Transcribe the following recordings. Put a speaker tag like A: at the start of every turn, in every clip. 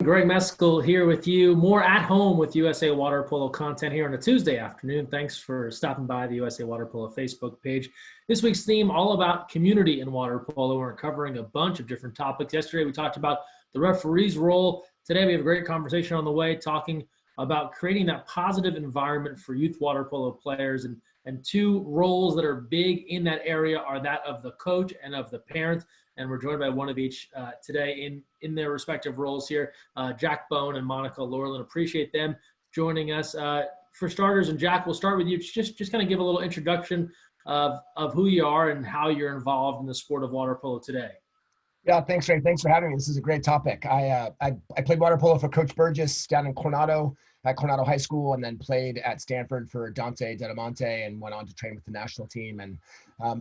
A: Greg Mescall here with you, more at home with USA Water Polo content here on a Tuesday afternoon. Thanks for stopping by the USA Water Polo Facebook page. This week's theme, all about community in water polo. We're covering a bunch of different topics. Yesterday, we talked about the referee's role. Today, we have a great conversation on the way talking about creating that positive environment for youth water polo players. And two roles that are big in that area are that of the coach and of the parent. And we're joined by one of each today in their respective roles here. Jack Bowen and Monica Laurlund. Appreciate them joining us. For starters, and Jack, we'll start with you. Just kind of give a little introduction of who you are and how you're involved in the sport of water polo today.
B: Yeah, thanks, Ray. Thanks for having me. This is a great topic. I played water polo for Coach Burgess down in Coronado at Coronado High School, and then played at Stanford for Dante Dedamonte, and went on to train with the national team. And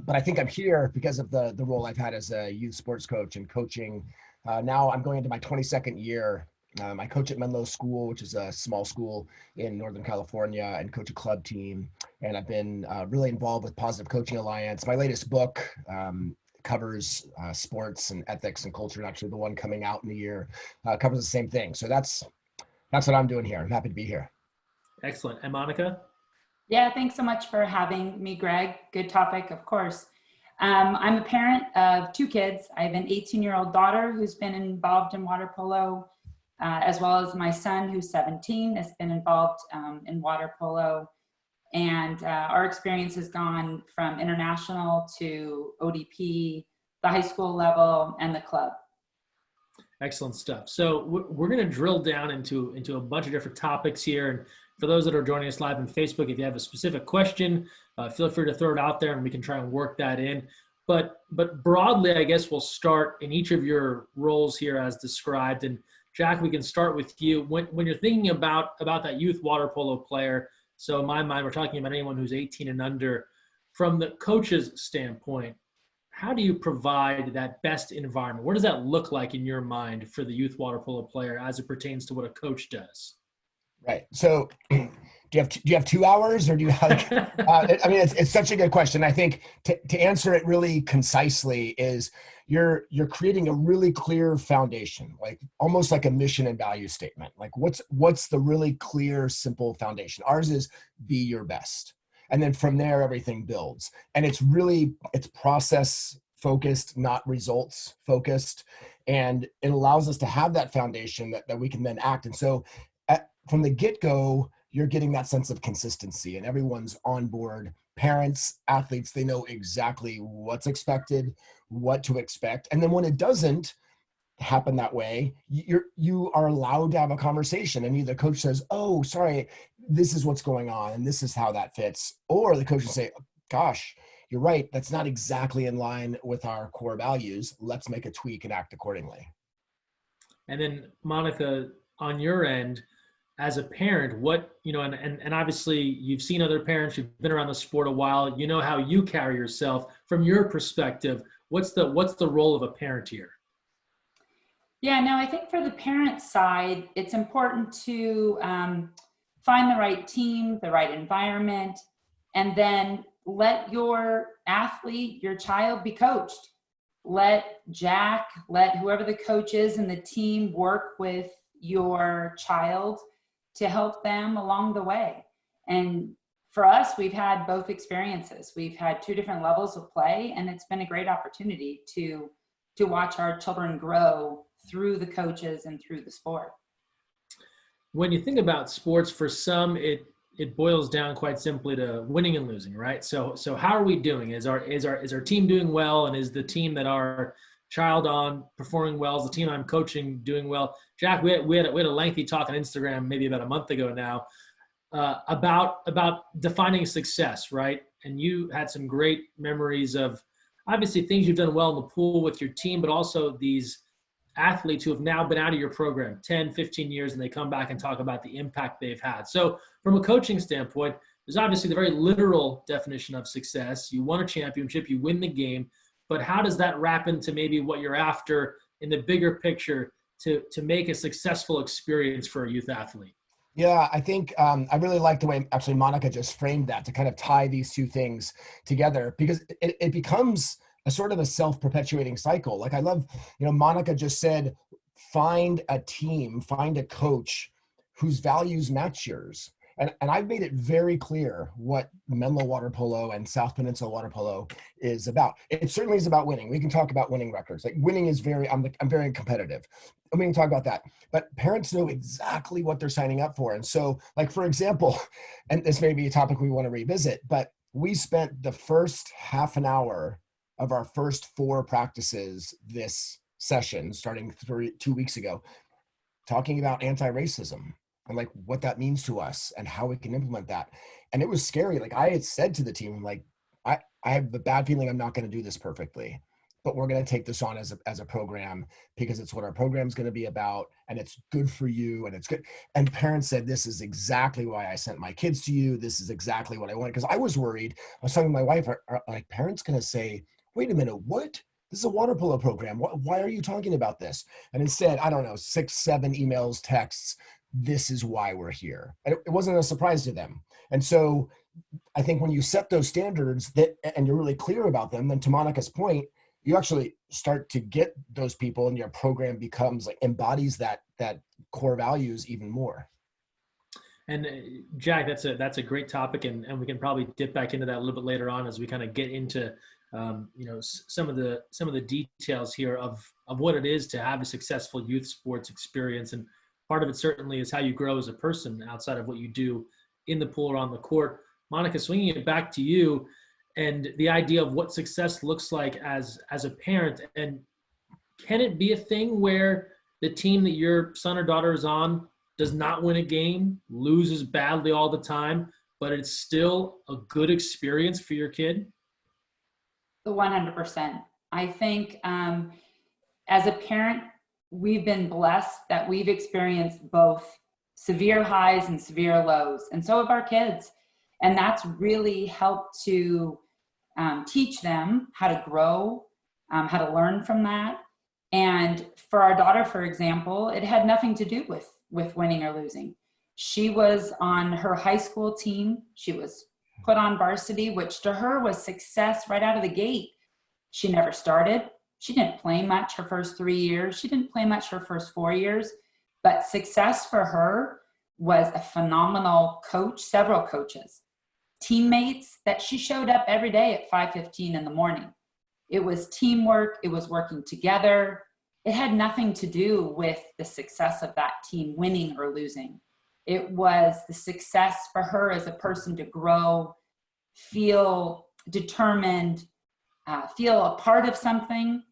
B: but I think I'm here because of the role I've had as a youth sports coach and coaching. Now I'm going into my 22nd year. I coach at Menlo School, which is a small school in Northern California, and coach a club team. And I've been really involved with Positive Coaching Alliance. My latest book covers sports and ethics and culture, and actually the one coming out in the year covers the same thing. So that's what I'm doing here. I'm happy to be here.
A: Excellent. And Monica?
C: Yeah, thanks so much for having me, Greg. Good topic, of course. I'm a parent of two kids. I have an 18-year-old daughter who's been involved in water polo, as well as my son who's 17 has been involved in water polo. And our experience has gone from international to ODP, the high school level, and the club.
A: Excellent stuff. So we're going to drill down into a bunch of different topics here. And for those that are joining us live on Facebook, if you have a specific question, feel free to throw it out there and we can try and work that in. But broadly, I guess we'll start in each of your roles here as described. And Jack, we can start with you. When you're thinking about that youth water polo player, so in my mind, we're talking about anyone who's 18 and under. From the coach's standpoint, how do you provide that best environment? What does that look like in your mind for the youth water polo player as it pertains to what a coach does?
B: Right. So do you have 2 hours, or do you have, I mean, it's such a good question. I think to answer it really concisely is you're creating a really clear foundation, like almost like a mission and value statement. Like what's the really clear, simple foundation? Ours is be your best. And then from there, everything builds. And it's process focused, not results focused. And it allows us to have that foundation that we can then act. And so from the get-go, you're getting that sense of consistency and everyone's on board. Parents, athletes, they know exactly what's expected, what to expect. And then when it doesn't happen that way, you are allowed to have a conversation, and either the coach says, oh, sorry, this is what's going on and this is how that fits. Or the coach will say, gosh, you're right, that's not exactly in line with our core values. Let's make a tweak and act accordingly.
A: And then Monica, on your end, as a parent, and obviously you've seen other parents, you've been around the sport a while, you know how you carry yourself. From your perspective, what's the role of a parent here?
C: Yeah, no, I think for the parent side, it's important to find the right team, the right environment, and then let your athlete, your child be coached. Let Jack, let whoever the coach is and the team work with your child to help them along the way. And for us, we've had both experiences. We've had two different levels of play, and it's been a great opportunity to watch our children grow through the coaches and through the sport.
A: When you think about sports, for some, it boils down quite simply to winning and losing, right? So how are we doing? Is our team doing well, and is the team that our child on performing well? Is the team I'm coaching doing well? Jack, we had a lengthy talk on Instagram maybe about a month ago now about defining success, right? And you had some great memories of obviously things you've done well in the pool with your team, but also these athletes who have now been out of your program 10, 15 years, and they come back and talk about the impact they've had. So from a coaching standpoint, there's obviously the very literal definition of success. You won a championship, you win the game, but how does that wrap into maybe what you're after in the bigger picture to make a successful experience for a youth athlete?
B: Yeah, I think I really like the way actually Monica just framed that, to kind of tie these two things together, because it becomes a sort of a self-perpetuating cycle. Like I love, Monica just said, find a team, find a coach whose values match yours. And I've made it very clear what Menlo Water Polo and South Peninsula Water Polo is about. It certainly is about winning. We can talk about winning records. Like winning is I'm very competitive. And we can talk about that. But parents know exactly what they're signing up for. And so, like, for example, and this may be a topic we want to revisit, but we spent the first half an hour of our first 4 practices this session, starting 2 weeks ago, talking about anti-racism and like what that means to us and how we can implement that. And it was scary. Like I had said to the team, like, I have the bad feeling I'm not going to do this perfectly, but we're going to take this on as a program because it's what our program is going to be about. And it's good for you. And it's good. And parents said, this is exactly why I sent my kids to you. This is exactly what I wanted. Cause I was worried. I was telling my wife, are like parents going to say, wait a minute, what? This is a water polo program. Why are you talking about this? And instead, I don't know, 6, 7 emails, texts, this is why we're here. And it wasn't a surprise to them. And so I think when you set those standards and you're really clear about them, then to Monica's point, you actually start to get those people and your program becomes like embodies that core values even more.
A: And Jack, that's a great topic. And we can probably dip back into that a little bit later on as we kind of get into some of the details here of what it is to have a successful youth sports experience. And part of it certainly is how you grow as a person outside of what you do in the pool or on the court. Monica, swinging it back to you and the idea of what success looks like as a parent. And can it be a thing where the team that your son or daughter is on does not win a game, loses badly all the time, but it's still a good experience for your kid?
C: 100%. I think as a parent, we've been blessed that we've experienced both severe highs and severe lows, and so have our kids. And that's really helped to teach them how to grow, how to learn from that. And for our daughter, for example, it had nothing to do with winning or losing. She was on her high school team. She was put on varsity, which to her was success right out of the gate. She never started. She didn't play much her first 3 years. She didn't play much her first 4 years. But success for her was a phenomenal coach, several coaches, teammates that she showed up every day at 5:15 in the morning. It was teamwork. It was working together. It had nothing to do with the success of that team winning or losing. It was the success for her as a person to grow, feel determined, feel a part of something.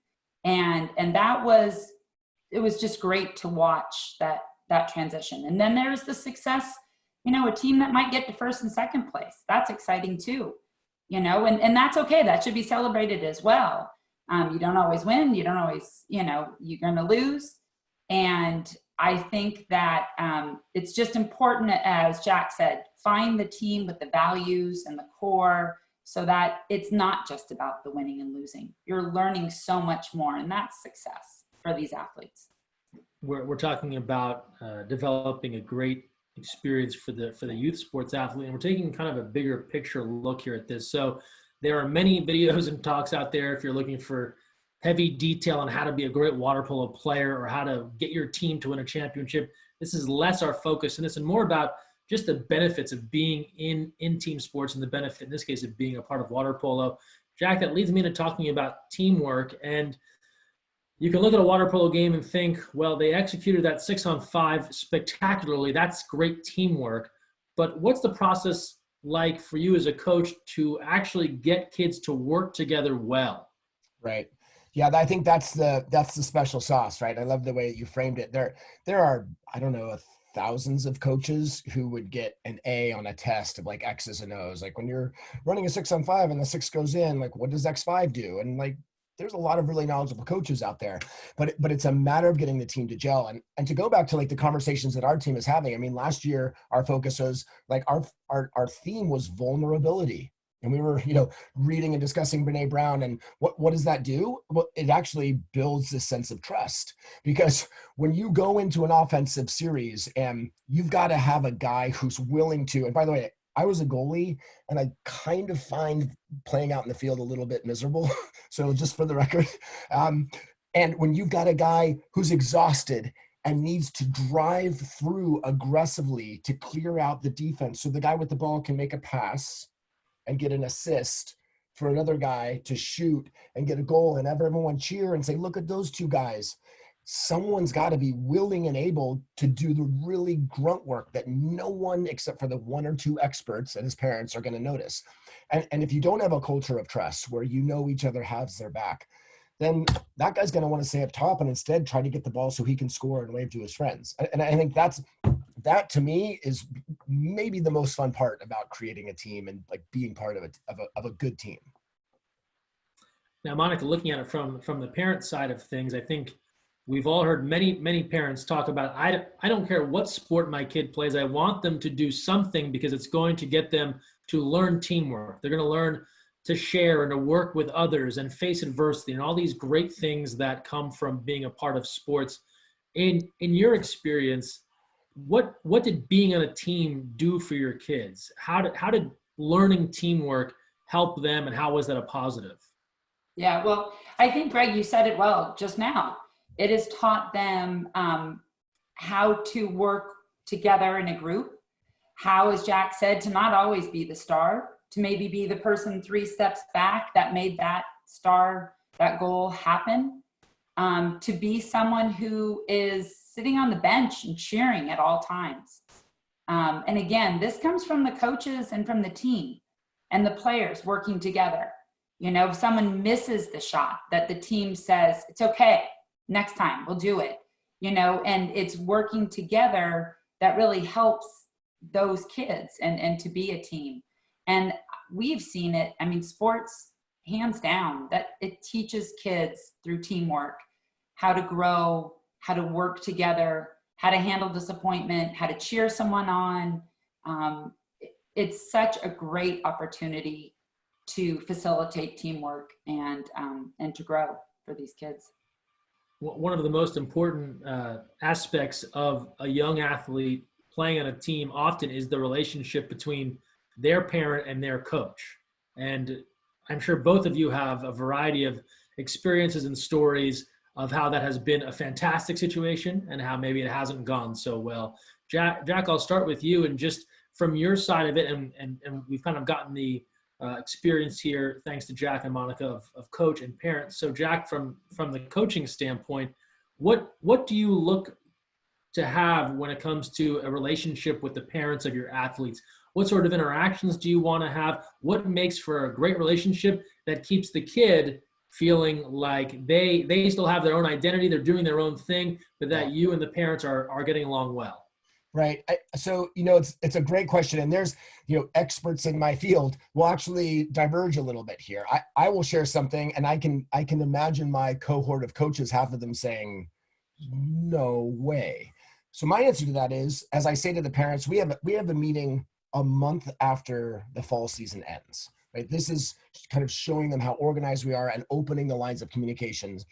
C: And it was just great to watch that transition. And then there's the success, a team that might get to first and second place. That's exciting too, and that's okay. That should be celebrated as well. You don't always win. You don't always, you're going to lose. And I think that it's just important, as Jack said, find the team with the values and the core so that it's not just about the winning and losing. You're learning so much more, and that's success for these athletes.
A: We're talking about developing a great experience for the youth sports athlete, and we're taking kind of a bigger picture look here at this. So there are many videos and talks out there if you're looking for heavy detail on how to be a great water polo player or how to get your team to win a championship. This is less our focus in this and more about just the benefits of being in team sports and the benefit, in this case, of being a part of water polo. Jack, that leads me into talking about teamwork. And you can look at a water polo game and think, well, they executed that 6-on-5 spectacularly. That's great teamwork. But what's the process like for you as a coach to actually get kids to work together well?
B: Right. Yeah, I think that's the special sauce, right? I love the way you framed it. There are, I don't know, thousands of coaches who would get an A on a test of like X's and O's. Like when you're running a 6-on-5 and the 6 goes in, like what does X5 do? And like there's a lot of really knowledgeable coaches out there, but it's a matter of getting the team to gel. And to go back to like the conversations that our team is having, I mean, last year our focus was like our theme was vulnerability. And we were, reading and discussing Brene Brown. And what does that do? Well, it actually builds this sense of trust, because when you go into an offensive series and you've got to have a guy who's willing to, and by the way, I was a goalie and I kind of find playing out in the field a little bit miserable. So just for the record, And when you've got a guy who's exhausted and needs to drive through aggressively to clear out the defense so the guy with the ball can make a pass and get an assist for another guy to shoot and get a goal and have everyone cheer and say, look at those two guys. Someone's got to be willing and able to do the really grunt work that no one except for the one or two experts and his parents are going to notice. And if you don't have a culture of trust where you know each other has their back, then that guy's going to want to stay up top and instead try to get the ball so he can score and wave to his friends. And I think that to me is maybe the most fun part about creating a team and like being part of a good team.
A: Now, Monica, looking at it from the parent side of things, I think we've all heard many parents talk about, I don't care what sport my kid plays. I want them to do something because it's going to get them to learn teamwork. They're going to learn to share and to work with others and face adversity and all these great things that come from being a part of sports. In your experience, what did being on a team do for your kids? How did learning teamwork help them, and how was that a positive?
C: Yeah, well, I think, Greg, you said it well just now. It has taught them how to work together in a group, how, as Jack said, to not always be the star, to maybe be the person 3 steps back that made that that goal happen, to be someone who is sitting on the bench and cheering at all times. And again, this comes from the coaches and from the team and the players working together. You know, if someone misses the shot, that the team says, it's okay, next time we'll do it, you know, and it's working together that really helps those kids and to be a team. And we've seen it. I mean, sports, hands down, that it teaches kids through teamwork how to grow, how to work together, how to handle disappointment, how to cheer someone on. It's such a great opportunity to facilitate teamwork and to grow for these kids.
A: One of the most important aspects of a young athlete playing on a team often is the relationship between their parent and their coach. And I'm sure both of you have a variety of experiences and stories of how that has been a fantastic situation and how maybe it hasn't gone so well. Jack, I'll start with you, and just from your side of it, and we've kind of gotten the experience here, thanks to Jack and Monica, of coach and parent. So Jack, from the coaching standpoint, what do you look to have when it comes to a relationship with the parents of your athletes? What sort of interactions do you want to have? What makes for a great relationship that keeps the kid feeling like they still have their own identity, they're doing their own thing, but that you and the parents are getting along well?
B: Right. So, it's a great question. And there's, experts in my field will actually diverge a little bit here. I will share something, and I can imagine my cohort of coaches, half of them saying, no way. So my answer to that is, as I say to the parents, we have a meeting a month after the fall season ends. Right? This is kind of showing them how organized we are and opening the lines of communications.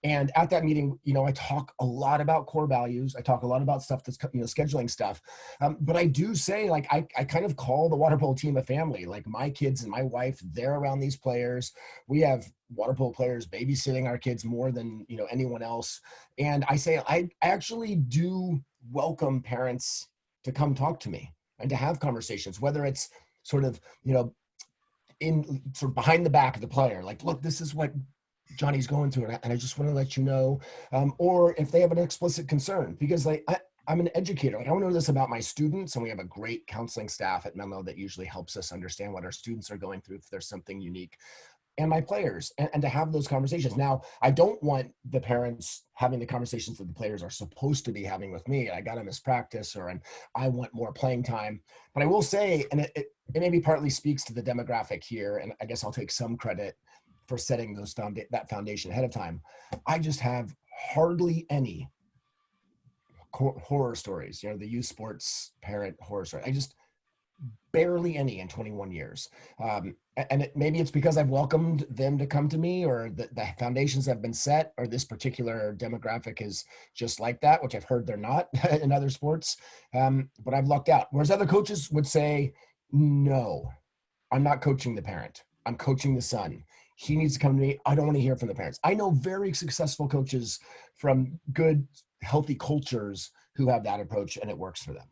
B: And at that meeting, I talk a lot about core values. I talk a lot about stuff that's, scheduling stuff. But I do say, like, I kind of call the water polo team a family. Like, my kids and my wife, they're around these players. We have water polo players babysitting our kids more than, anyone else. And I say, I actually do welcome parents to come talk to me and to have conversations, whether it's sort of, in sort of behind the back of the player, like, look, this is what Johnny's going through, and I just want to let you know, or if they have an explicit concern, because I'm an educator. Like, I want to know this about my students, and we have a great counseling staff at Menlo that usually helps us understand what our students are going through if there's something unique, and my players, and to have those conversations. Now, I don't want the parents having the conversations that the players are supposed to be having with me. I got to miss practice, and I want more playing time. But I will say, and it maybe partly speaks to the demographic here, and I guess I'll take some credit for setting that foundation ahead of time. I just have hardly any horror stories, the youth sports parent horror story. I just barely any in 21 years. And maybe it's because I've welcomed them to come to me, or the foundations have been set, or this particular demographic is just like that, which I've heard they're not in other sports. But I've lucked out. Whereas other coaches would say, no, I'm not coaching the parent. I'm coaching the son. he needs to come to me. I don't want to hear from the parents. I know very successful coaches from good, healthy cultures who have that approach, and it works for them.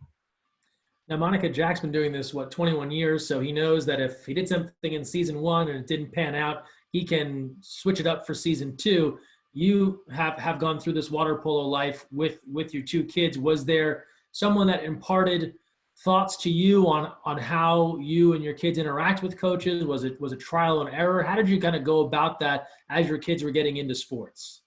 A: Now, Monica, Jack's been doing this, 21 years, so he knows that if he did something in season 1 and it didn't pan out, he can switch it up for season 2. You have gone through this water polo life with your 2 kids. Was there someone that imparted thoughts to you on how you and your kids interact with coaches? Was it trial and error? How did you kind of go about that as your kids were getting into sports?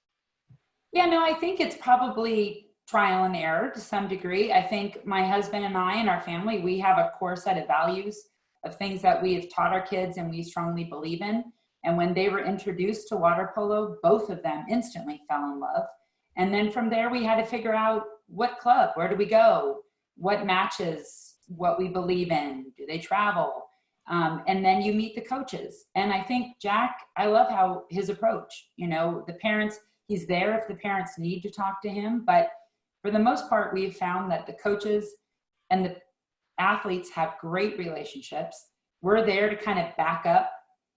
C: Yeah, no, I think it's probably trial and error to some degree. I think my husband and I and our family, we have a core set of values of things that we have taught our kids and we strongly believe in. And when they were introduced to water polo, both of them instantly fell in love. And then from there, we had to figure out what club, where do we go, what matches, what we believe in, do they travel? And then you meet the coaches. And I think Jack, I love how his approach, the parents, he's there if the parents need to talk to him. But for the most part, we've found that the coaches and the athletes have great relationships. We're there to kind of back up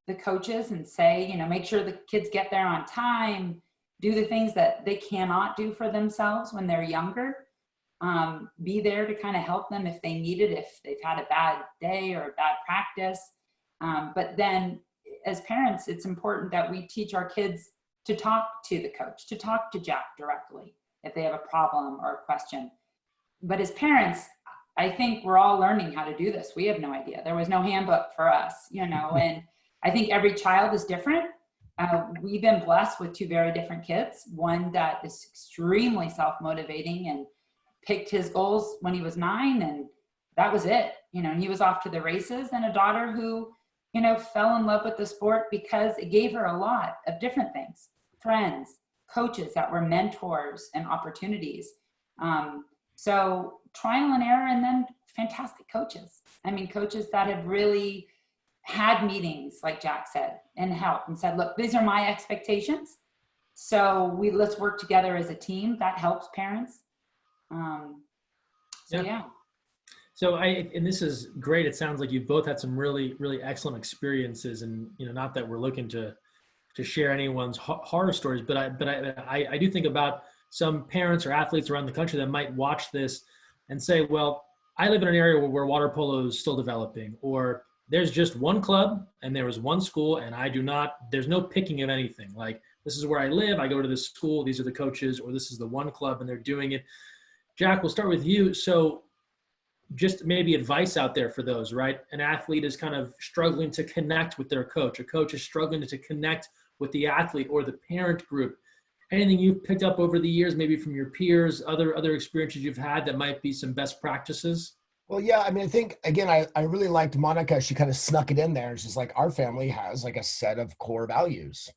C: the coaches and say, make sure the kids get there on time, do the things that they cannot do for themselves when they're younger. Be there to kind of help them if they need it, if they've had a bad day or a bad practice. But then as parents, it's important that we teach our kids to talk to the coach, to talk to Jack directly if they have a problem or a question. But as parents, I think we're all learning how to do this. We have no idea. There was no handbook for us, and I think every child is different. We've been blessed with 2 very different kids, one that is extremely self-motivating and picked his goals when he was 9, and that was it. And he was off to the races, and a daughter who, fell in love with the sport because it gave her a lot of different things, friends, coaches that were mentors and opportunities. So trial and error, and then fantastic coaches. Coaches that have really had meetings, like Jack said, and helped and said, look, these are my expectations. So let's work together as a team. That helps parents. Yeah.
A: So and this is great. It sounds like you've both had some really, really excellent experiences, and not that we're looking to share anyone's horror stories, but I do think about some parents or athletes around the country that might watch this and say, well, I live in an area where water polo is still developing, or there's just one club and there was one school, and there's no picking of anything. Like, this is where I live, I go to this school, these are the coaches, or this is the one club and they're doing it. Jack, we'll start with you. So just maybe advice out there for those, right? An athlete is kind of struggling to connect with their coach. A coach is struggling to connect with the athlete or the parent group. Anything you've picked up over the years, maybe from your peers, other experiences you've had that might be some best practices?
B: Well, yeah, I think, again, I really liked Monica. She kind of snuck it in there. She's like, our family has like a set of core values,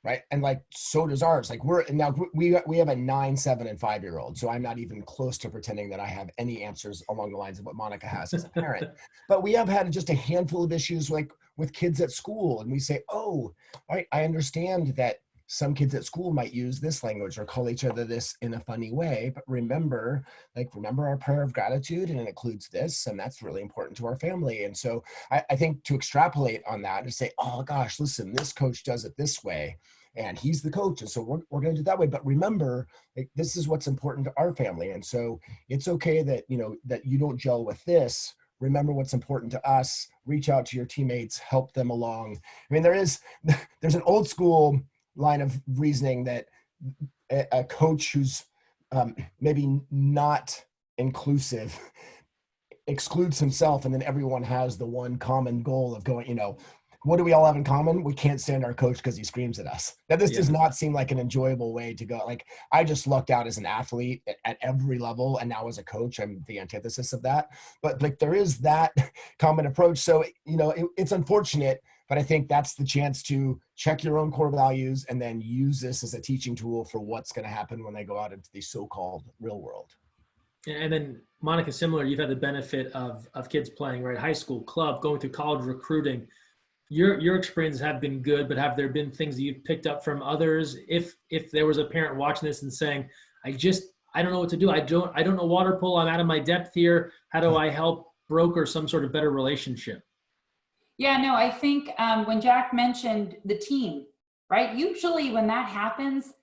B: right? And like, so does ours. Like, we have a 9, 7, and 5-year-old. So I'm not even close to pretending that I have any answers along the lines of what Monica has as a parent. But we have had just a handful of issues like with kids at school. And we say, oh, all right, I understand that some kids at school might use this language or call each other this in a funny way, but remember our prayer of gratitude, and it includes this, and that's really important to our family. And so I think to extrapolate on that and say, oh gosh, listen, this coach does it this way, and he's the coach, and so we're going to do it that way. But remember, this is what's important to our family, and so it's okay that that you don't gel with this. Remember what's important to us. Reach out to your teammates, help them along. There's an old school line of reasoning that a coach who's maybe not inclusive excludes himself, and then everyone has the one common goal of going, what do we all have in common? We can't stand our coach because he screams at us. Now, this does not seem like an enjoyable way to go. Like, I just lucked out as an athlete at every level, and now as a coach, I'm the antithesis of that. But like, there is that common approach. So, it's unfortunate, but I think that's the chance to check your own core values and then use this as a teaching tool for what's going to happen when they go out into the so-called real world.
A: And then, Monica, similar, you've had the benefit of kids playing, right? High school, club, going through college recruiting. Your experiences have been good, but have there been things that you've picked up from others? If there was a parent watching this and saying, I don't know what to do. I don't know water polo. I'm out of my depth here. How do I help broker some sort of better relationship?
C: Yeah, no, I think when Jack mentioned the team, right? Usually when that happens,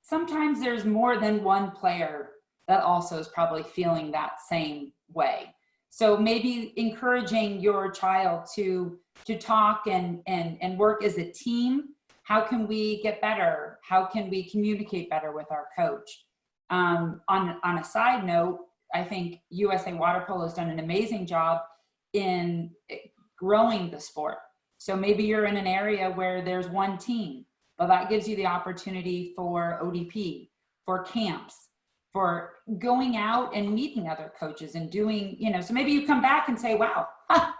C: sometimes there's more than one player that also is probably feeling that same way. So maybe encouraging your child to talk and work as a team. How can we get better? How can we communicate better with our coach? On a side note, I think USA Water Polo has done an amazing job in growing the sport. So maybe you're in an area where there's one team, but that gives you the opportunity for ODP, for camps, for going out and meeting other coaches and doing, so maybe you come back and say, wow,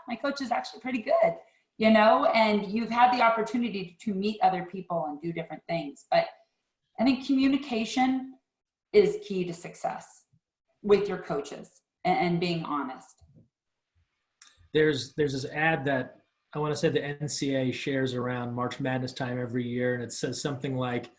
C: my coach is actually pretty good, and you've had the opportunity to meet other people and do different things. But I think communication is key to success with your coaches and being honest.
A: There's this ad that I want to say the NCAA shares around March Madness time every year, and it says something like,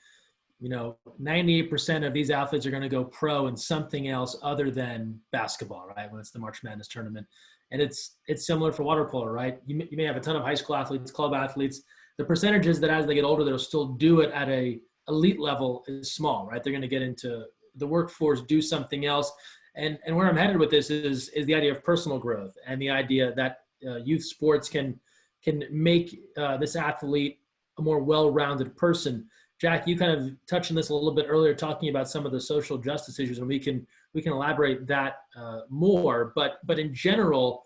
A: 98% of these athletes are going to go pro in something else other than basketball, right? When it's the March Madness tournament. And it's similar for water polo, right? You may have a ton of high school athletes, club athletes. The percentages that as they get older, they'll still do it at a elite level is small, right? They're going to get into the workforce, do something else. And where I'm headed with this is the idea of personal growth and the idea that youth sports can make this athlete a more well-rounded person. Jack, you kind of touched on this a little bit earlier, talking about some of the social justice issues, and we can elaborate that more. But in general,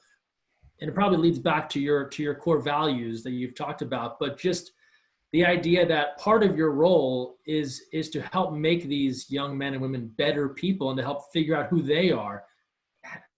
A: and it probably leads back to your core values that you've talked about. But just the idea that part of your role is to help make these young men and women better people and to help figure out who they are.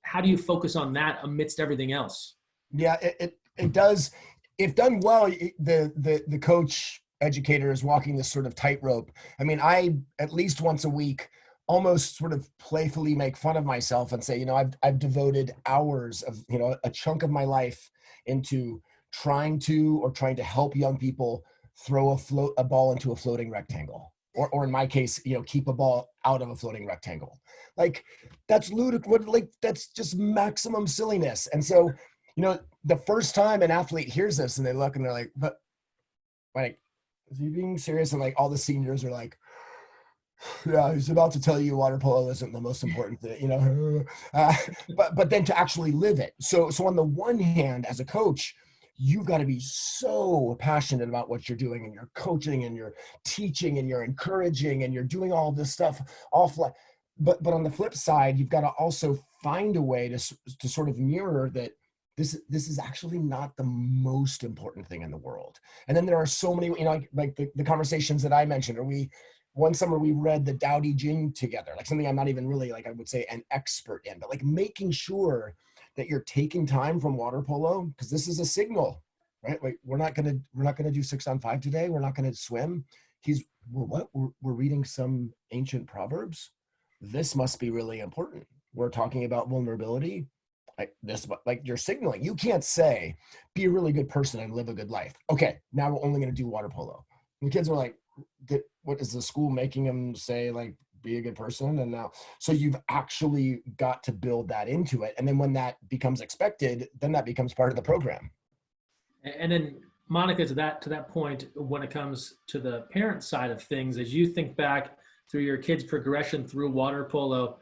A: How do you focus on that amidst everything else?
B: Yeah, it does. If done well, the coach educator is walking this sort of tightrope. I mean, I at least once a week almost sort of playfully make fun of myself and say, I've devoted hours of, a chunk of my life into trying to help young people throw a ball into a floating rectangle, or in my case, keep a ball out of a floating rectangle. Like, that's ludicrous. Like, that's just maximum silliness. And so, the first time an athlete hears this and they look and they're like, but like, is he being serious? And like all the seniors are like, yeah, he's about to tell you water polo isn't the most important thing, but then to actually live it. So on the one hand, as a coach, you've got to be so passionate about what you're doing, and you're coaching and you're teaching and you're encouraging and you're doing all this stuff offline. But on the flip side, you've got to also find a way to sort of mirror that this is actually not the most important thing in the world. And then there are so many, like the conversations that I mentioned, or one summer we read the Tao Te Ching together, like something I'm not even really, like I would say, an expert in, but like making sure that you're taking time from water polo, because this is a signal, right? Like, we're not gonna do 6-on-5 today. We're not gonna swim. We're reading some ancient proverbs. This must be really important. We're talking about vulnerability. Like you're signaling. You can't say, be a really good person and live a good life. Okay, now we're only gonna do water polo. And the kids were like, what is the school making them say, like, be a good person? And now, so you've actually got to build that into it. And then when that becomes expected, then that becomes part of the program.
A: And then Monica, to that point, when it comes to the parent side of things, as you think back through your kids' progression through water polo,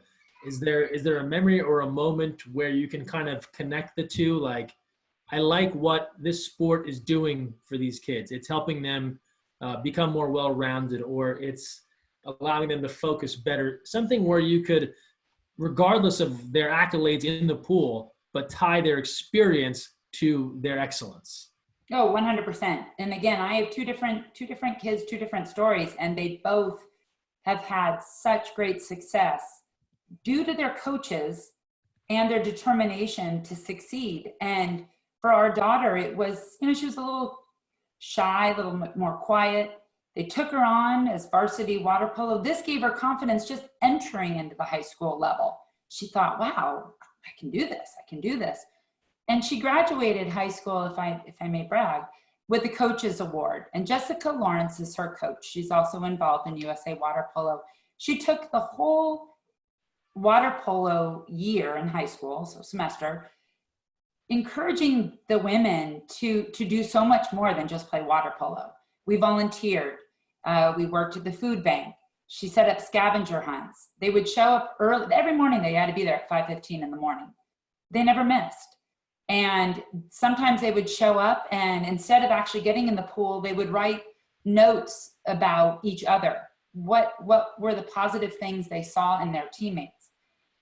A: is there a memory or a moment where you can kind of connect the two? Like, I like what this sport is doing for these kids. It's helping them become more well-rounded, or it's allowing them to focus better. Something where you could, regardless of their accolades in the pool, but tie their experience to their excellence.
C: Oh, 100%. And again, I have two different kids, two different stories, and they both have had such great success due to their coaches and their determination to succeed. And for our daughter, it was, she was a little shy, a little more quiet. They took her on as varsity water polo. This gave her confidence just entering into the high school level. She thought, wow, I can do this. And she graduated high school, if I may brag, with the Coaches Award. And Jessica Lawrence is her coach. She's also involved in USA Water Polo. She took the whole water polo year in high school, so semester, encouraging the women to do so much more than just play water polo. We volunteered. We worked at the food bank. She set up scavenger hunts. They would show up early. Every morning they had to be there at 5:15 in the morning. They never missed. And sometimes they would show up, and instead of actually getting in the pool, they would write notes about each other. What were the positive things they saw in their teammates?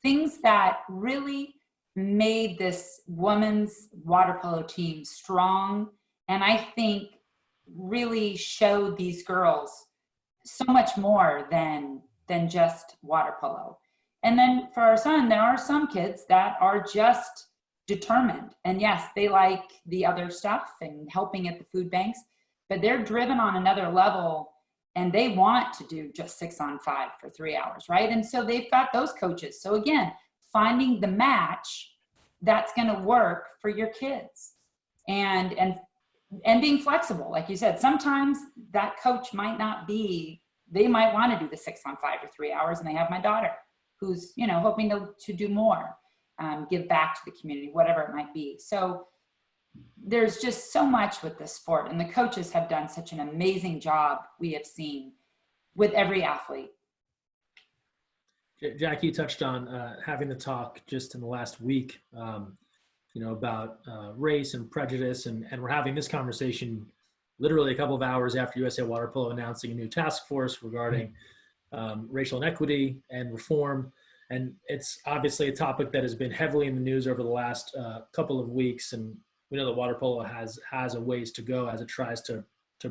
C: Things that really made this women's water polo team strong, and I think really showed these girls so much more than just water polo. And then for our son, there are some kids that are just determined. And yes, they like the other stuff and helping at the food banks, but they're driven on another level and they want to do just 6-on-5 for 3 hours, right? And so they've got those coaches. So again, finding the match that's going to work for your kids and being flexible. Like you said, sometimes that coach might not be, they might want to do the 6-on-5 for 3 hours, and they have my daughter who's, hoping to do more, give back to the community, whatever it might be. So there's just so much with this sport, and the coaches have done such an amazing job, we have seen, with every athlete.
A: Jackie, you touched on having the talk just in the last week, about race and prejudice, and we're having this conversation literally a couple of hours after USA Water Polo announcing a new task force regarding racial inequity and reform. And it's obviously a topic that has been heavily in the news over the last couple of weeks. And we know that water polo has a ways to go as it tries to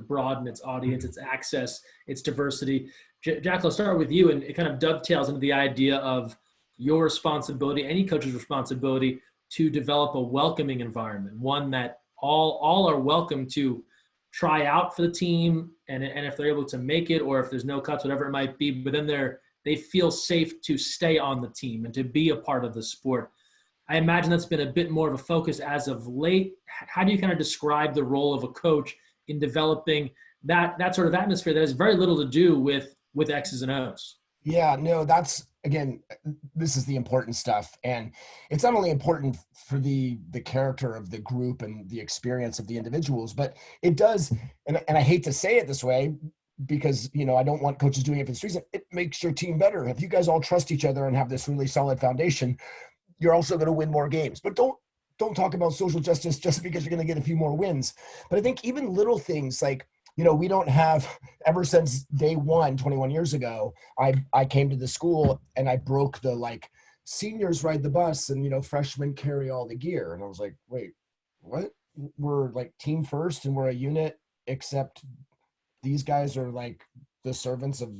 A: broaden its audience, its access, its diversity. Jack, I'll start with you, and it kind of dovetails into the idea of your responsibility, any coach's responsibility, to develop a welcoming environment, one that all are welcome to try out for the team, and if they're able to make it, or if there's no cuts, whatever it might be, but then they feel safe to stay on the team and to be a part of the sport. I imagine that's been a bit more of a focus as of late. How do you kind of describe the role of a coach in developing that sort of atmosphere that has very little to do with X's and O's?
B: Yeah, no, again, this is the important stuff. And it's not only important for the character of the group and the experience of the individuals, but it does, and I hate to say it this way, because, I don't want coaches doing it for this reason, it makes your team better. If you guys all trust each other and have this really solid foundation, you're also going to win more games. But don't talk about social justice just because you're going to get a few more wins. But I think even little things like, we don't have, ever since day one, 21 years ago, I came to the school and I broke the seniors ride the bus and, freshmen carry all the gear. And I was like, wait, what? We're team first and we're a unit, except these guys are the servants of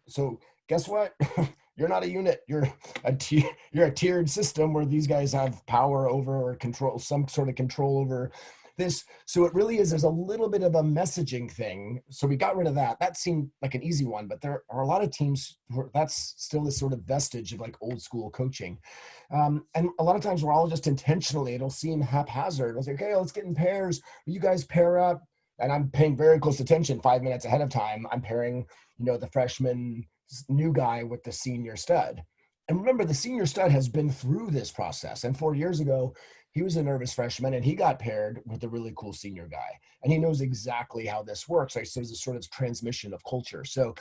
B: so guess what? You're not a unit. You're a tiered system where these guys have power over or control, some sort of control over this. So it really is, there's a little bit of a messaging thing. So we got rid of that. That seemed like an easy one, but there are a lot of teams where that's still this sort of vestige of old school coaching. And a lot of times we're all just intentionally, it'll seem haphazard. I was like, okay, let's get in pairs. You guys pair up. And I'm paying very close attention 5 minutes ahead of time. I'm pairing, the freshman new guy with the senior stud. And remember, the senior stud has been through this process. And 4 years ago, he was a nervous freshman and he got paired with a really cool senior guy. And he knows exactly how this works. So there's a sort of transmission of culture. So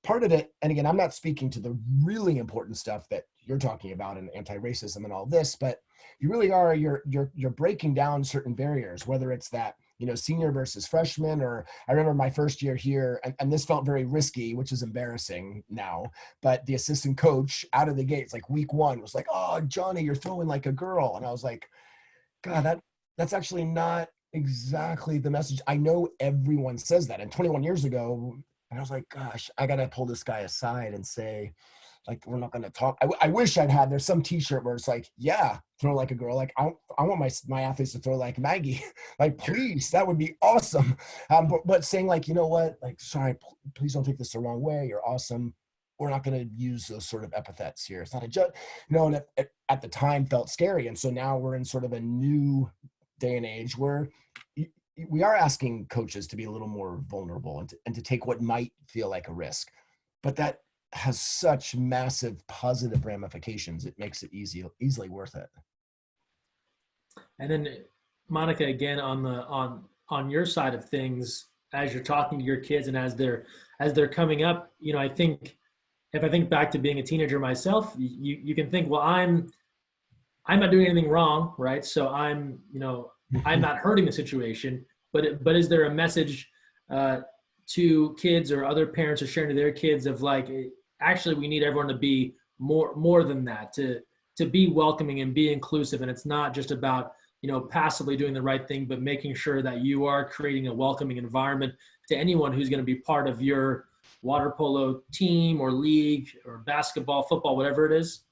B: part of it, and again, I'm not speaking to the really important stuff that you're talking about and anti-racism and all this, but you really are, you're breaking down certain barriers, whether it's that, senior versus freshman, or I remember my first year here, and this felt very risky, which is embarrassing now, but the assistant coach out of the gates, week one, was like, oh, Johnny, you're throwing like a girl. And I was like, God, that's actually not exactly the message. I know everyone says that. And 21 years ago, and I was like, gosh, I got to pull this guy aside and say, we're not going to talk. I wish there's some t-shirt where it's yeah, throw like a girl. I want my athletes to throw like Maggie. Please, that would be awesome. But saying you know what, sorry, please don't take this the wrong way. You're awesome. We're not going to use those sort of epithets here. It's not a joke. No, and at the time felt scary. And so now we're in sort of a new day and age where we are asking coaches to be a little more vulnerable and to take what might feel like a risk. But that has such massive positive ramifications. It makes it easily worth it.
A: And then Monica, again, on your side of things, as you're talking to your kids and as they're coming up, I think if I think back to being a teenager myself, you can think, well, I'm not doing anything wrong, right? So I'm not hurting the situation. But is there a message to kids or other parents are sharing to their kids of like, actually, we need everyone to be more than that, to be welcoming and be inclusive, and it's not just about passively doing the right thing, but making sure that you are creating a welcoming environment to anyone who's going to be part of your water polo team or league or basketball, football, whatever it is?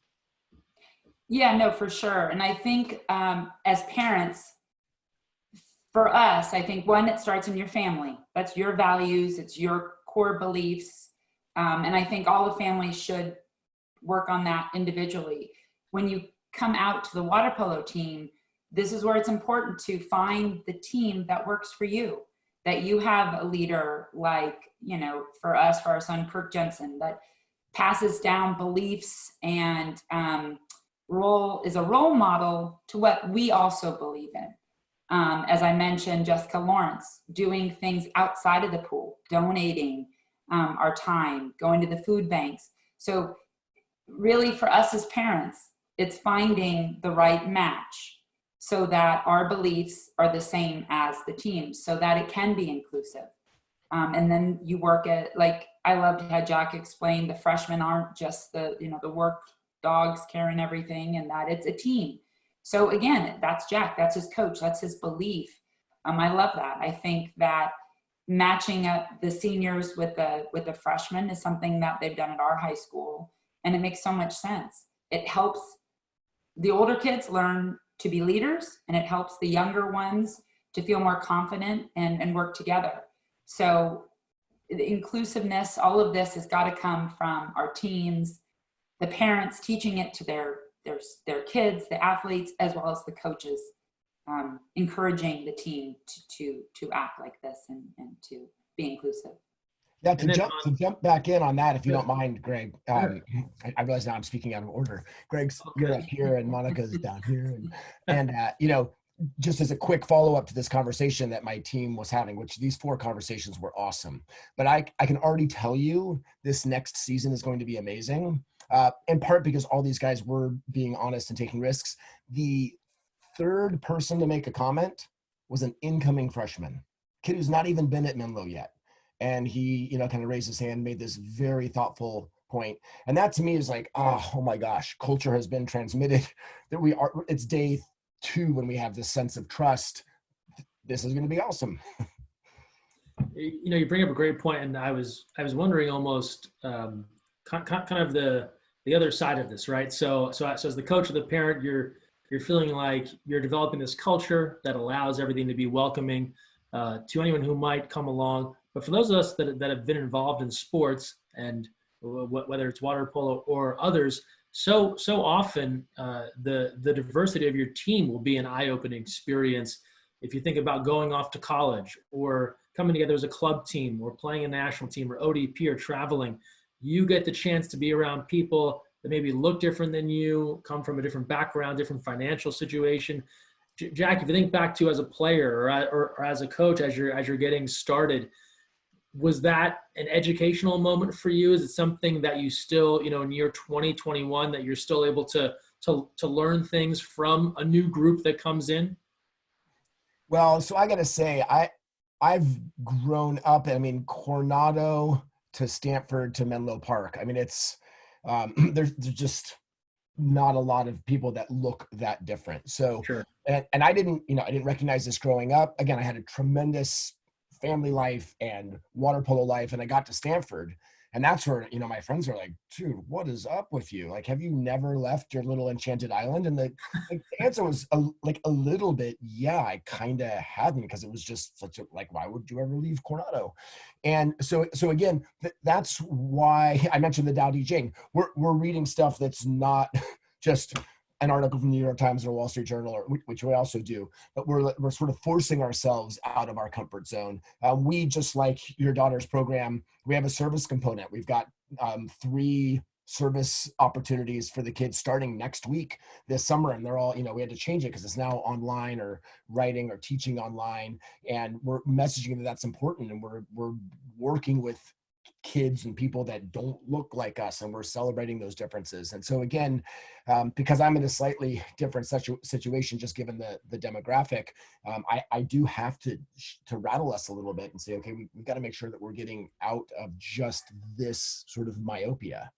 C: Yeah, no, for sure. And I think as parents, for us, I think one, it starts in your family. That's your values, it's your core beliefs. And I think all the families should work on that individually. When you come out to the water polo team, this is where it's important to find the team that works for you, that you have a leader like, for us, for our son, Kirk Jensen, that passes down beliefs and is a role model to what we also believe in. As I mentioned, Jessica Lawrence, doing things outside of the pool, donating our time, going to the food banks. So really for us as parents, it's finding the right match so that our beliefs are the same as the team, so that it can be inclusive. And then you work at, like, I loved how Jack explained the freshmen aren't just the work dogs carrying everything, and that it's a team. So again, that's Jack, that's his coach, that's his belief. I love that. I think that matching up the seniors with the freshmen is something that they've done at our high school, and it makes so much sense. It helps the older kids learn to be leaders, and it helps the younger ones to feel more confident and work together. So the inclusiveness, all of this has got to come from our teams, the parents teaching it to their kids, the athletes, as well as the coaches, encouraging the team to act like this and to be inclusive.
B: Yeah, to jump back in on that, if you don't mind, Greg. I realize now I'm speaking out of order. Greg's you're up here and Monica's down here, and just as a quick follow-up to this conversation that my team was having, which these 4 conversations were awesome. But I can already tell you this next season is going to be amazing, in part because all these guys were being honest and taking risks. The third person to make a comment was an incoming freshman, kid who's not even been at Menlo yet. And he, kind of raised his hand, made this very thoughtful point. And that to me is like, oh my gosh, culture has been transmitted. It's day 2 when we have this sense of trust. This is going to be awesome.
A: You bring up a great point, and I was wondering almost kind of the other side of this, right? So as the coach or the parent, you're feeling like you're developing this culture that allows everything to be welcoming to anyone who might come along. But for those of us that have been involved in sports, and whether it's water polo or others, so often the diversity of your team will be an eye-opening experience. If you think about going off to college or coming together as a club team or playing a national team or ODP or traveling, you get the chance to be around people that maybe look different than you, come from a different background, different financial situation. Jack, if you think back to as a player or as a coach, as you're getting started, was that an educational moment for you? Is it something that you still, in year 2021, that you're still able to learn things from a new group that comes in?
B: Well, so I got to say, I've grown up, Coronado to Stanford to Menlo Park. It's, there's just not a lot of people that look that different. So,
A: sure.
B: And I didn't recognize this growing up. Again, I had a tremendous family life and water polo life, and I got to Stanford, and that's where my friends are like, dude, what is up with you? Like, have you never left your little enchanted island? And the answer was a little bit, yeah, I kind of hadn't, because it was just such a, why would you ever leave Coronado? And so again, that's why I mentioned the Dow DJing. We're reading stuff that's not just an article from the New York Times or Wall Street Journal, which we also do, but we're sort of forcing ourselves out of our comfort zone. We, just like your daughter's program, we have a service component. We've got 3 service opportunities for the kids starting next week this summer. And they're all, we had to change it because it's now online or writing or teaching online. And we're messaging that that's important. And we're working with kids and people that don't look like us, and we're celebrating those differences. And so again, because I'm in a slightly different situation, just given the demographic, I do have to rattle us a little bit and say, okay, we've got to make sure that we're getting out of just this sort of myopia.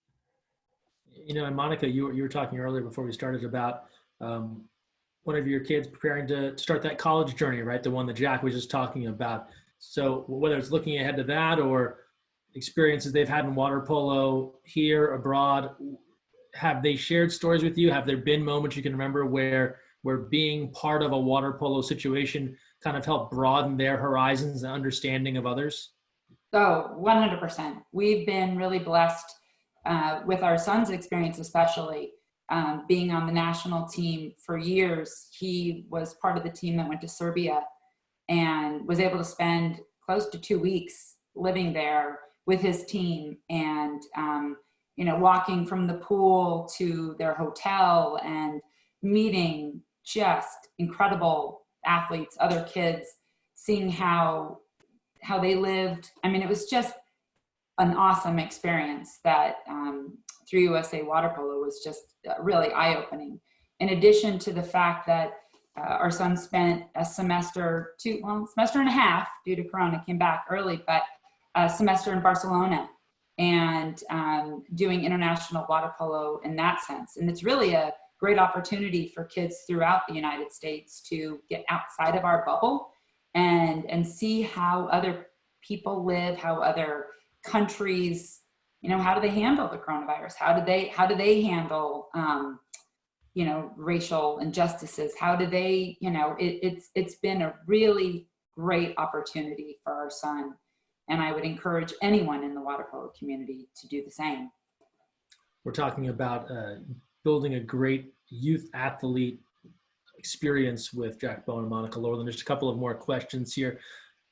A: And Monica, you were talking earlier before we started about one of your kids preparing to start that college journey, right? The one that Jack was just talking about. So whether it's looking ahead to that or experiences they've had in water polo here, abroad, have they shared stories with you? Have there been moments you can remember where being part of a water polo situation kind of helped broaden their horizons and understanding of others?
C: Oh, 100%. We've been really blessed with our son's experience, especially being on the national team for years. He was part of the team that went to Serbia and was able to spend close to 2 weeks living there with his team, and walking from the pool to their hotel and meeting just incredible athletes, other kids, seeing how they lived. I mean, it was just an awesome experience that through USA Water Polo was just really eye-opening. In addition to the fact that our son spent a semester and a half due to Corona, came back early, but a semester in Barcelona and doing international water polo in that sense. And it's really a great opportunity for kids throughout the United States to get outside of our bubble and see how other people live, how other countries, how do they handle the coronavirus? How do they handle, racial injustices? How do they, it's been a really great opportunity for our son. And I would encourage anyone in the water polo community to do the same.
A: We're talking about building a great youth athlete experience with Jack Bowen and Monica Laurlund. There's a couple of more questions here.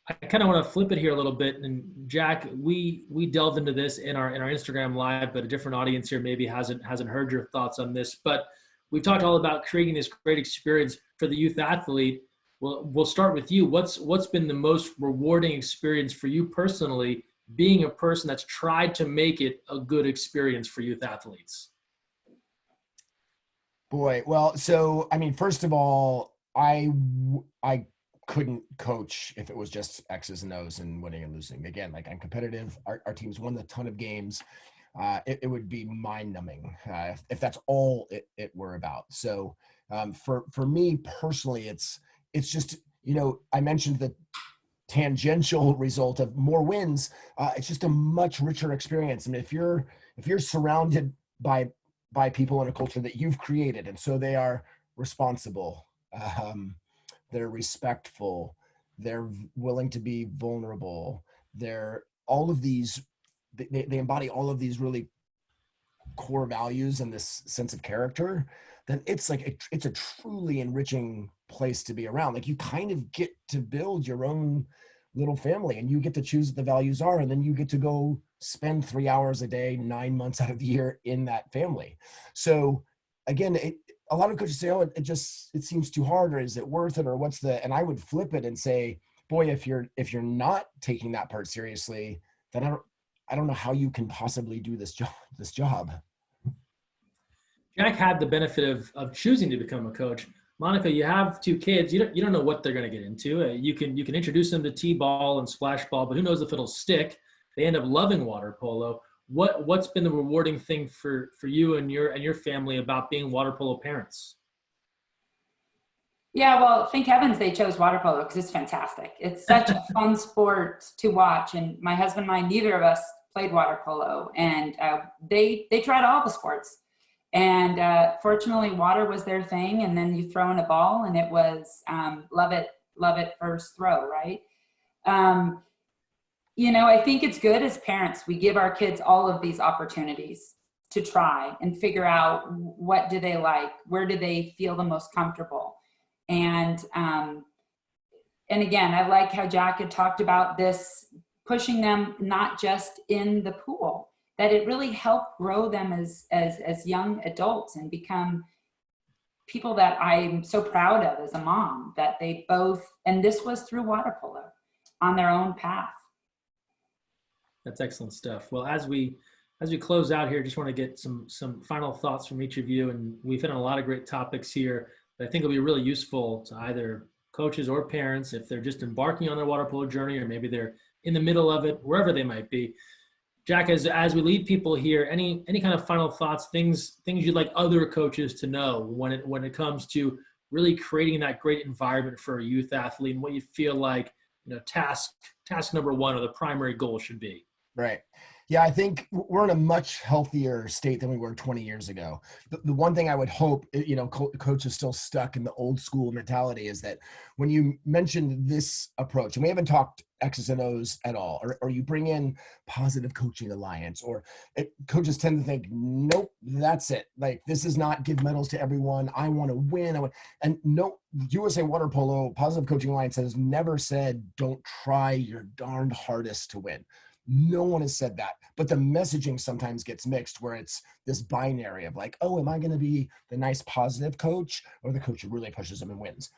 A: I kind of want to flip it here a little bit. And Jack, we delved into this in our Instagram live, but a different audience here maybe hasn't heard your thoughts on this. But we've talked all about creating this great experience for the youth athlete. Well, we'll start with you. What's been the most rewarding experience for you personally, being a person that's tried to make it a good experience for youth athletes?
B: Boy, well, so I mean, first of all, I couldn't coach if it was just X's and O's and winning and losing. Again, like, I'm competitive. Our team's won a ton of games. It would be mind-numbing if that's all it were about. So for me personally, it's just, I mentioned the tangential result of more wins. It's just a much richer experience. I mean, if you're surrounded by people in a culture that you've created, and so they are responsible, they're respectful, they're willing to be vulnerable, they're all of these, they embody all of these really core values and this sense of character, then it's like it's a truly enriching place to be around. Like, you kind of get to build your own little family, and you get to choose what the values are, and then you get to go spend 3 hours a day 9 months out of the year in that family. So again, a lot of coaches say, oh, it seems too hard, or is it worth it, or and I would flip it and say, boy, if you're not taking that part seriously, then I don't know how you can possibly do this job.
A: Jack had the benefit of choosing to become a coach. Monica, you have 2 kids. You don't know what they're going to get into. You can introduce them to T-ball and splash ball, but who knows if it'll stick. They end up loving water polo. What's been the rewarding thing for you and your family about being water polo parents?
C: Yeah, well, thank heavens they chose water polo, because it's fantastic. It's such a fun sport to watch. And my husband and I, neither of us played water polo, and they tried all the sports. And fortunately, water was their thing. And then you throw in a ball, and it was love it first throw, right? I think it's good as parents, we give our kids all of these opportunities to try and figure out what do they like, where do they feel the most comfortable. And again, I like how Jack had talked about this, pushing them not just in the pool, that it really helped grow them as young adults and become people that I'm so proud of as a mom, that they both, and this was through water polo on their own path.
A: That's excellent stuff. Well, as we close out here, just want to get some final thoughts from each of you. And we've hit on a lot of great topics here that I think will be really useful to either coaches or parents if they're just embarking on their water polo journey, or maybe they're in the middle of it, wherever they might be. Jack, as we leave people here, any kind of final thoughts, things you'd like other coaches to know when it comes to really creating that great environment for a youth athlete, and what you feel like, task number one or the primary goal should be?
B: Right. Yeah, I think we're in a much healthier state than we were 20 years ago. The one thing I would hope, coach is still stuck in the old school mentality, is that when you mentioned this approach, and we haven't talked X's and O's at all, or you bring in Positive Coaching Alliance, coaches tend to think, nope, that's it. Like, this is not give medals to everyone. I want to win. And no, USA Water Polo, Positive Coaching Alliance has never said, don't try your darned hardest to win. No one has said that, but the messaging sometimes gets mixed, where it's this binary of like, oh, am I going to be the nice positive coach or the coach who really pushes them and wins?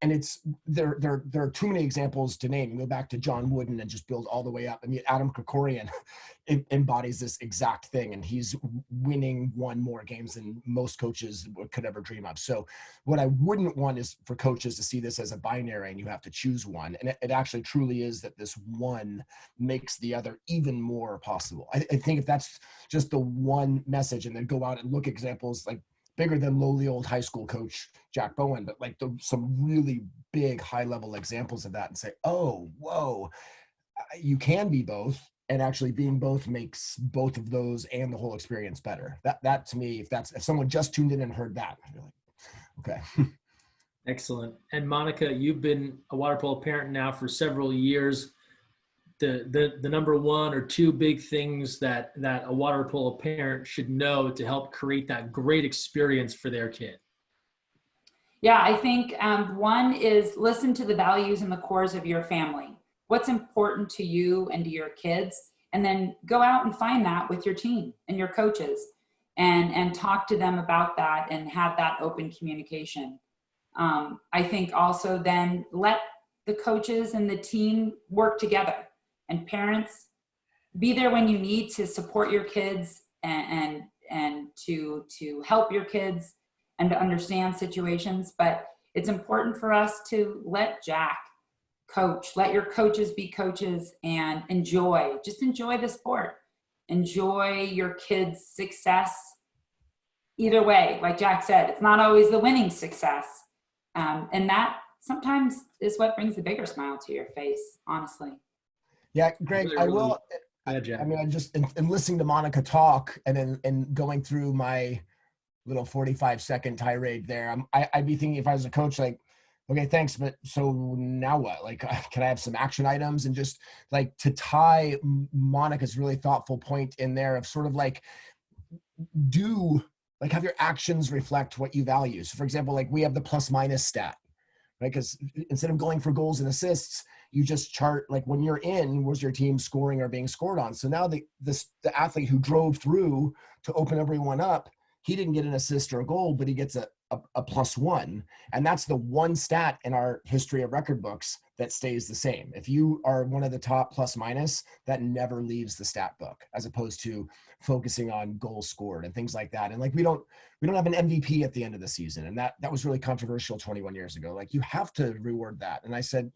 B: And it's there are too many examples to name. You go back to John Wooden and just build all the way up. I mean, Adam Krikorian embodies this exact thing, and he's won more games than most coaches could ever dream of. So what I wouldn't want is for coaches to see this as a binary and you have to choose one. And it actually truly is that this one makes the other even more possible. I think if that's just the one message, and then go out and look at examples like bigger than lowly old high school coach Jack Bowen, but like some really big high level examples of that, and say, oh, whoa, you can be both. And actually being both makes both of those and the whole experience better. That to me, if someone just tuned in and heard that, you're like, okay.
A: Excellent. And Monica, you've been a water polo parent now for several years. The number one or two big things that a water polo parent should know to help create that great experience for their kid?
C: Yeah, I think one is listen to the values and the cores of your family. What's important to you and to your kids, and then go out and find that with your team and your coaches, and talk to them about that and have that open communication. I think also then let the coaches and the team work together, and parents, be there when you need to support your kids and to help your kids and to understand situations. But it's important for us to let Jack coach, let your coaches be coaches, and enjoy the sport. Enjoy your kids' success either way. Like Jack said, it's not always the winning success. And that sometimes is what brings the bigger smile to your face, honestly.
B: Yeah, Greg, I will. I mean, I just in listening to Monica talk and going through my little 45-second tirade there, I'd be thinking, if I was a coach, like, okay, thanks, but so now what? Like, can I have some action items? And just like to tie Monica's really thoughtful point in there of sort of like, have your actions reflect what you value. So for example, like we have the plus minus stat, right? Because instead of going for goals and assists, you just chart like when you're in, was your team scoring or being scored on? So now the athlete who drove through to open everyone up, he didn't get an assist or a goal, but he gets a +1. And that's the one stat in our history of record books that stays the same. If you are one of the top plus minus, that never leaves the stat book, as opposed to focusing on goals scored and things like that. And like, we don't have an MVP at the end of the season. And that was really controversial 21 years ago. Like, you have to reward that. And I said,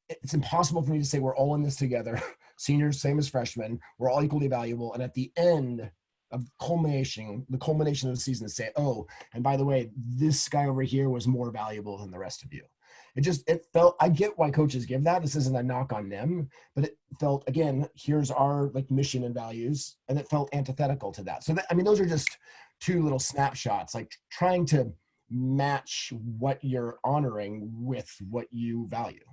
B: it's impossible for me to say we're all in this together. Seniors, same as freshmen, we're all equally valuable. And at the end of the culmination of the season, to say, oh, and by the way, this guy over here was more valuable than the rest of you. It felt, I get why coaches give that. This isn't a knock on them, but it felt, again, here's our like mission and values, and it felt antithetical to that. So those are just two little snapshots, like trying to match what you're honoring with what you value.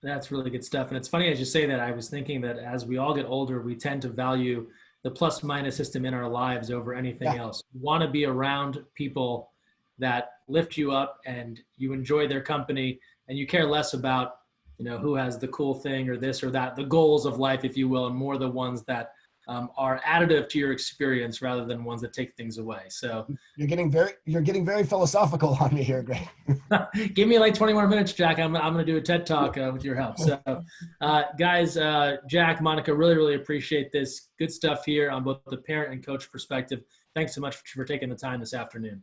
A: That's really good stuff. And it's funny as you say that, I was thinking that as we all get older, we tend to value the plus minus system in our lives over anything else. You want to be around people that lift you up and you enjoy their company, and you care less about, who has the cool thing or this or that, the goals of life, if you will, and more the ones that are additive to your experience rather than ones that take things away. So
B: you're getting very philosophical on me here, Greg.
A: Give me like 20 more minutes, Jack. I'm going to do a TED talk with your help. So guys, Jack, Monica, really, really appreciate this. Good stuff here on both the parent and coach perspective. Thanks so much for taking the time this afternoon.